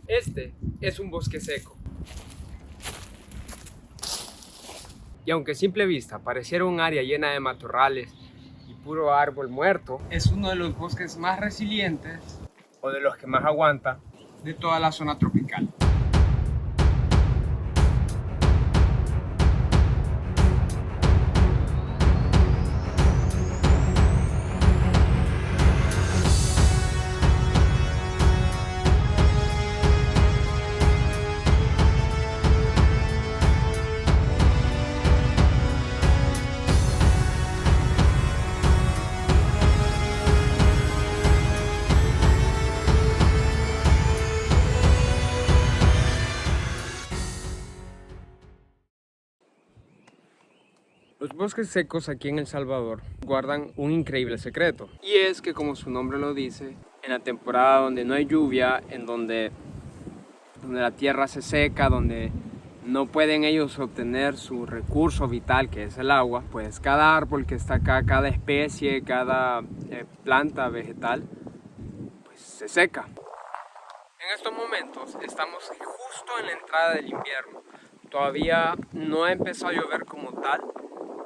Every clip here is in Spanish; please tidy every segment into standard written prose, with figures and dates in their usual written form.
Este es un bosque seco. Y aunque a simple vista pareciera un área llena de matorrales y puro árbol muerto, es uno de los bosques más resilientes o de los que más aguanta de toda la zona tropical. Los bosques secos aquí en El Salvador guardan un increíble secreto. Y es que, como su nombre lo dice, en la temporada donde no hay lluvia, en donde la tierra se seca, donde no pueden ellos obtener su recurso vital, que es el agua, pues cada árbol que está acá, cada especie, cada planta vegetal, pues se seca. En estos momentos estamos justo en la entrada del invierno. Todavía no ha empezado a llover como tal,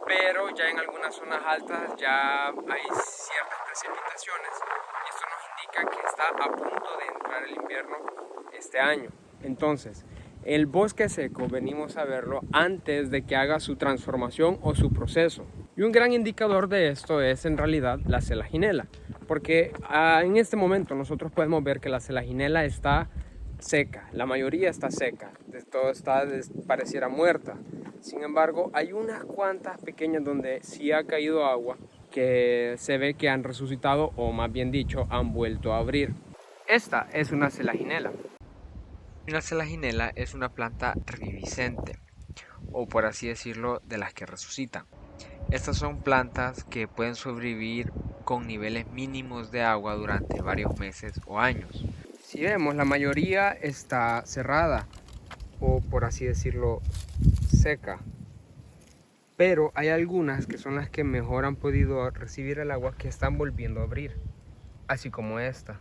pero ya en algunas zonas altas ya hay ciertas precipitaciones. Esto nos indica que está a punto de entrar el invierno este año. Entonces, el bosque seco venimos a verlo antes de que haga su transformación o su proceso. Y un gran indicador de esto es en realidad la selaginela, porque en este momento nosotros podemos ver que la selaginela está seca, la mayoría está seca, todo está pareciera muerta. Sin embargo, hay unas cuantas pequeñas donde sí ha caído agua que se ve que han resucitado, o más bien dicho, han vuelto a abrir. Esta es una selaginela. Una selaginela es una planta reviviscente, o por así decirlo, de las que resucitan. Estas son plantas que pueden sobrevivir con niveles mínimos de agua durante varios meses o años. Si vemos, la mayoría está cerrada, o por así decirlo, seca. Pero hay algunas que son las que mejor han podido recibir el agua, que están volviendo a abrir, así como esta.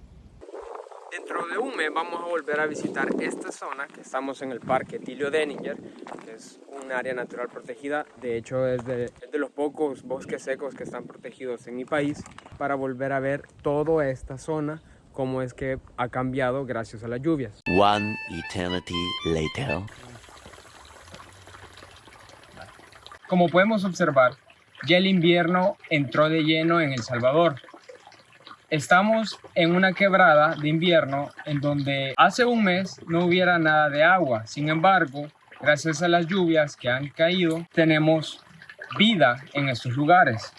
Dentro de un mes vamos a volver a visitar esta zona, que estamos en el Parque Tilio Denninger, que es un área natural protegida. De hecho, es de los pocos bosques secos que están protegidos en mi país, para volver a ver toda esta zona, cómo es que ha cambiado gracias a las lluvias. One eternity later. Como podemos observar, ya el invierno entró de lleno en El Salvador. Estamos en una quebrada de invierno en donde hace un mes no hubiera nada de agua. Sin embargo, gracias a las lluvias que han caído, tenemos vida en estos lugares.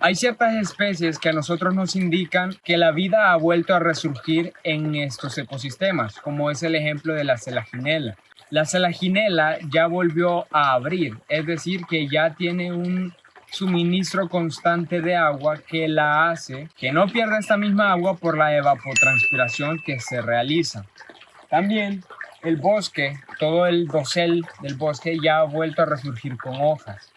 Hay ciertas especies que a nosotros nos indican que la vida ha vuelto a resurgir en estos ecosistemas, como es el ejemplo de la selaginela. La selaginela ya volvió a abrir, es decir, que ya tiene un suministro constante de agua que la hace que no pierda esta misma agua por la evapotranspiración que se realiza. También el bosque, todo el dosel del bosque ya ha vuelto a resurgir con hojas.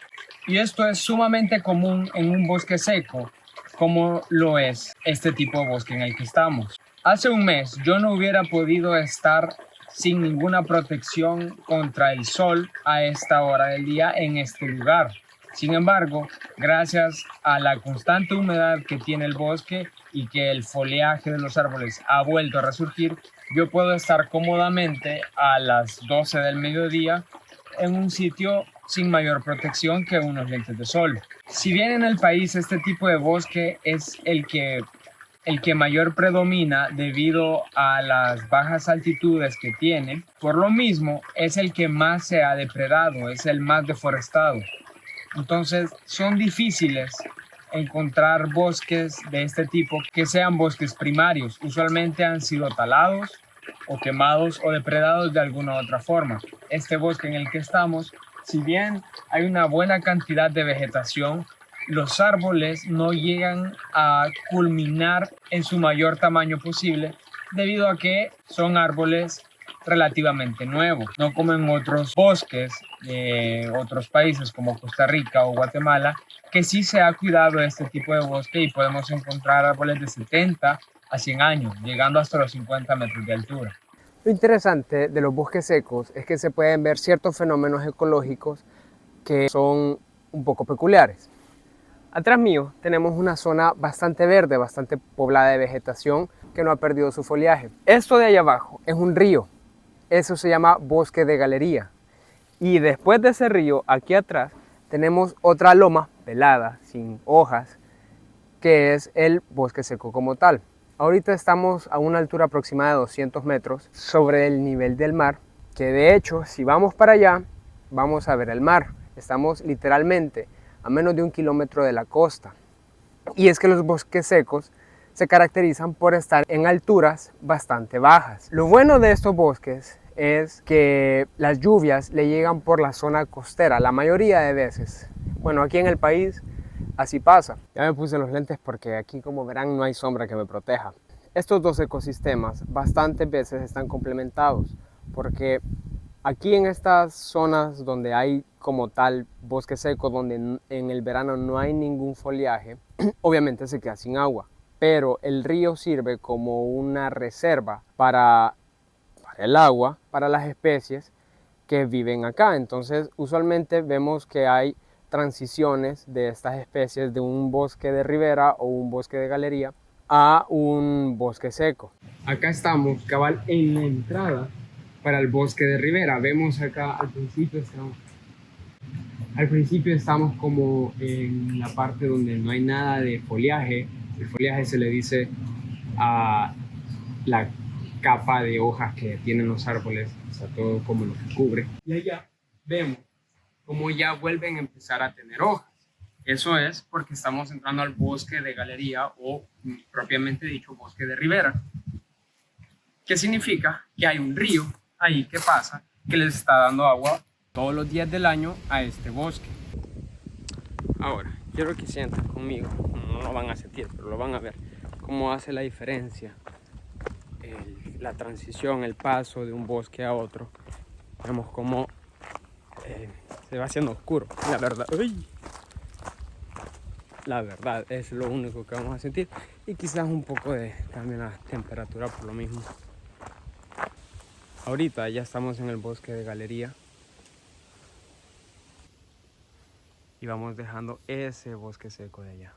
Y esto es sumamente común en un bosque seco, como lo es este tipo de bosque en el que estamos. Hace un mes yo no hubiera podido estar sin ninguna protección contra el sol a esta hora del día en este lugar. Sin embargo, gracias a la constante humedad que tiene el bosque y que el follaje de los árboles ha vuelto a resurgir, yo puedo estar cómodamente a las 12 del mediodía en un sitio sin mayor protección que unos lentes de sol. Si bien en el país este tipo de bosque es el que mayor predomina debido a las bajas altitudes que tiene, por lo mismo es el que más se ha depredado, es el más deforestado. Entonces son difíciles encontrar bosques de este tipo que sean bosques primarios. Usualmente han sido talados o quemados o depredados de alguna otra forma. Este bosque en el que estamos, si bien hay una buena cantidad de vegetación, los árboles no llegan a culminar en su mayor tamaño posible debido a que son árboles relativamente nuevos, no como en otros bosques de otros países como Costa Rica o Guatemala, que sí se ha cuidado este tipo de bosque y podemos encontrar árboles de 70 a 100 años, llegando hasta los 50 metros de altura. Lo interesante de los bosques secos es que se pueden ver ciertos fenómenos ecológicos que son un poco peculiares. Atrás mío tenemos una zona bastante verde, bastante poblada de vegetación que no ha perdido su follaje. Esto de allá abajo es un río, eso se llama bosque de galería. Y después de ese río, aquí atrás, tenemos otra loma pelada, sin hojas, que es el bosque seco como tal. Ahorita estamos a una altura aproximada de 200 metros sobre el nivel del mar, que de hecho, si vamos para allá, vamos a ver el mar. Estamos literalmente a menos de 1 kilómetro de la costa. Y es que los bosques secos se caracterizan por estar en alturas bastante bajas. Lo bueno de estos bosques es que las lluvias le llegan por la zona costera, la mayoría de veces. Bueno, aquí en el país así pasa. Ya me puse los lentes porque aquí, como verán, no hay sombra que me proteja. Estos dos ecosistemas bastantes veces están complementados porque aquí en estas zonas donde hay como tal bosque seco, donde en el verano no hay ningún follaje, obviamente se queda sin agua. Pero el río sirve como una reserva para el agua, para las especies que viven acá. Entonces, usualmente vemos que hay transiciones de estas especies de un bosque de ribera o un bosque de galería a un bosque seco. Acá estamos, cabal, en la entrada para el bosque de ribera. Vemos acá al principio estamos como en la parte donde no hay nada de follaje. El follaje se le dice a la capa de hojas que tienen los árboles, o sea, todo como lo que cubre. Y allá vemos como ya vuelven a empezar a tener hojas. Eso es porque estamos entrando al bosque de galería o propiamente dicho bosque de ribera. ¿Qué significa? Que hay un río ahí que pasa, que les está dando agua todos los días del año a este bosque. Ahora, quiero que sientan conmigo, no lo van a sentir, pero lo van a ver, cómo hace la diferencia la transición, el paso de un bosque a otro. Vemos cómo se va haciendo oscuro, la verdad. ¡Uy! La verdad es lo único que vamos a sentir, y quizás un poco de cambio en la temperatura por lo mismo. Ahorita ya estamos en el bosque de galería y vamos dejando ese bosque seco de allá.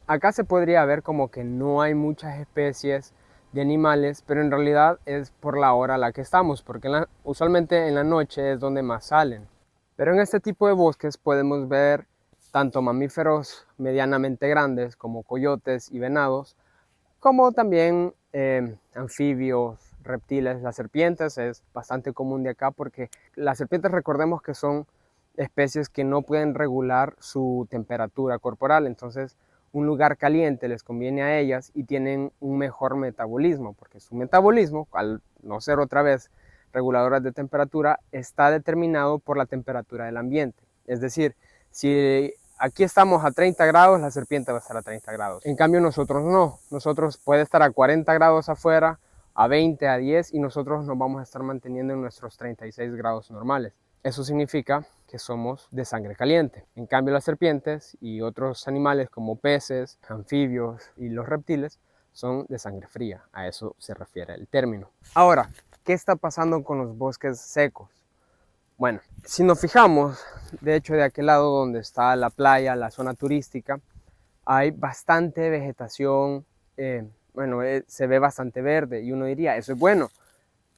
Acá se podría ver como que no hay muchas especies de animales, pero en realidad es por la hora a la que estamos, porque usualmente en la noche es donde más salen. Pero en este tipo de bosques podemos ver tanto mamíferos medianamente grandes como coyotes y venados, como también anfibios, reptiles. Las serpientes es bastante común de acá porque las serpientes, recordemos que son especies que no pueden regular su temperatura corporal, entonces un lugar caliente les conviene a ellas y tienen un mejor metabolismo, porque su metabolismo, al no ser otra vez reguladoras de temperatura, está determinado por la temperatura del ambiente. Es decir, si aquí estamos a 30 grados, la serpiente va a estar a 30 grados. En cambio nosotros no, nosotros puede estar a 40 grados afuera, a 20, a 10, y nosotros nos vamos a estar manteniendo en nuestros 36 grados normales. Eso significa que somos de sangre caliente. En cambio las serpientes y otros animales como peces, anfibios y los reptiles son de sangre fría. A eso se refiere el término. Ahora, ¿qué está pasando con los bosques secos? Bueno, si nos fijamos, de hecho de aquel lado donde está la playa, la zona turística, hay bastante vegetación, se ve bastante verde, y uno diría, ¿eso es bueno?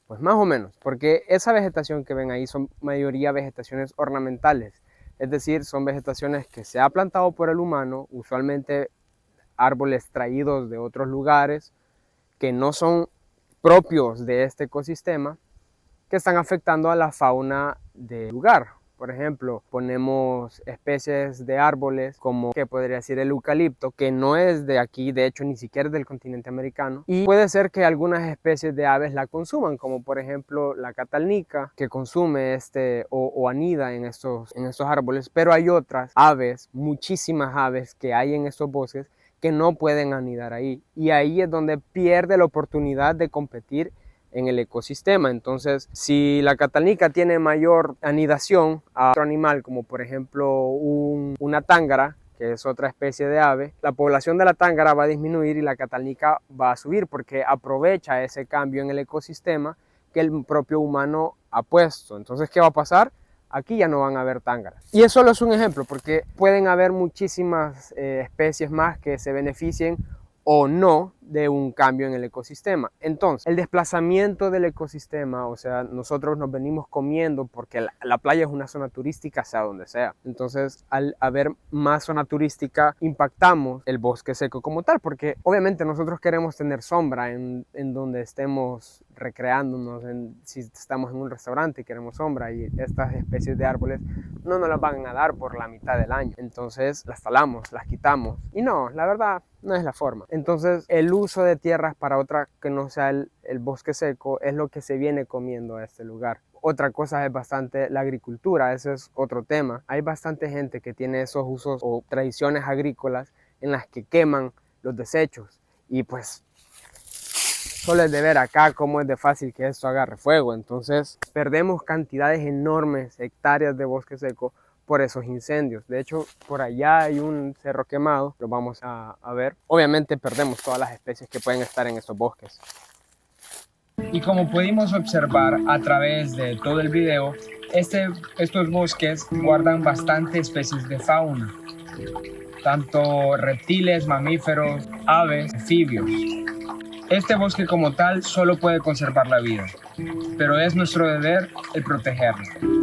Pues más o menos, porque esa vegetación que ven ahí son mayoría vegetaciones ornamentales, es decir, son vegetaciones que se ha plantado por el humano, usualmente árboles traídos de otros lugares que no son propios de este ecosistema, que están afectando a la fauna del lugar. Por ejemplo, ponemos especies de árboles como, que podría decir, el eucalipto, que no es de aquí, de hecho ni siquiera es del continente americano, y puede ser que algunas especies de aves la consuman, como por ejemplo la catalnica, que consume o anida en estos árboles, pero hay otras aves, muchísimas aves que hay en estos bosques que no pueden anidar ahí, y ahí es donde pierde la oportunidad de competir en el ecosistema. Entonces, si la catalnica tiene mayor anidación a otro animal, como por ejemplo una tángara, que es otra especie de ave, la población de la tángara va a disminuir y la catalnica va a subir porque aprovecha ese cambio en el ecosistema que el propio humano ha puesto. Entonces, ¿qué va a pasar? Aquí ya no van a haber tángaras. Y eso solo es un ejemplo, porque pueden haber muchísimas especies más que se beneficien o no de un cambio en el ecosistema. Entonces, el desplazamiento del ecosistema, o sea, nosotros nos venimos comiendo porque la playa es una zona turística, sea donde sea. Entonces, al haber más zona turística, impactamos el bosque seco como tal, porque obviamente nosotros queremos tener sombra en donde estemos recreándonos, si estamos en un restaurante y queremos sombra, y estas especies de árboles no nos las van a dar por la mitad del año. Entonces, las talamos, las quitamos. Y no, la verdad, no es la forma. Entonces, el uso de tierras para otra que no sea el bosque seco es lo que se viene comiendo a este lugar. Otra cosa es bastante la agricultura, ese es otro tema. Hay bastante gente que tiene esos usos o tradiciones agrícolas en las que queman los desechos. Y pues, solo es de ver acá cómo es de fácil que esto agarre fuego. Entonces, perdemos cantidades enormes, hectáreas de bosque seco, por esos incendios. De hecho, por allá hay un cerro quemado, lo vamos a ver. Obviamente perdemos todas las especies que pueden estar en estos bosques. Y como pudimos observar a través de todo el video, estos bosques guardan bastantes especies de fauna, tanto reptiles, mamíferos, aves, anfibios. Este bosque como tal solo puede conservar la vida, pero es nuestro deber el protegerlo.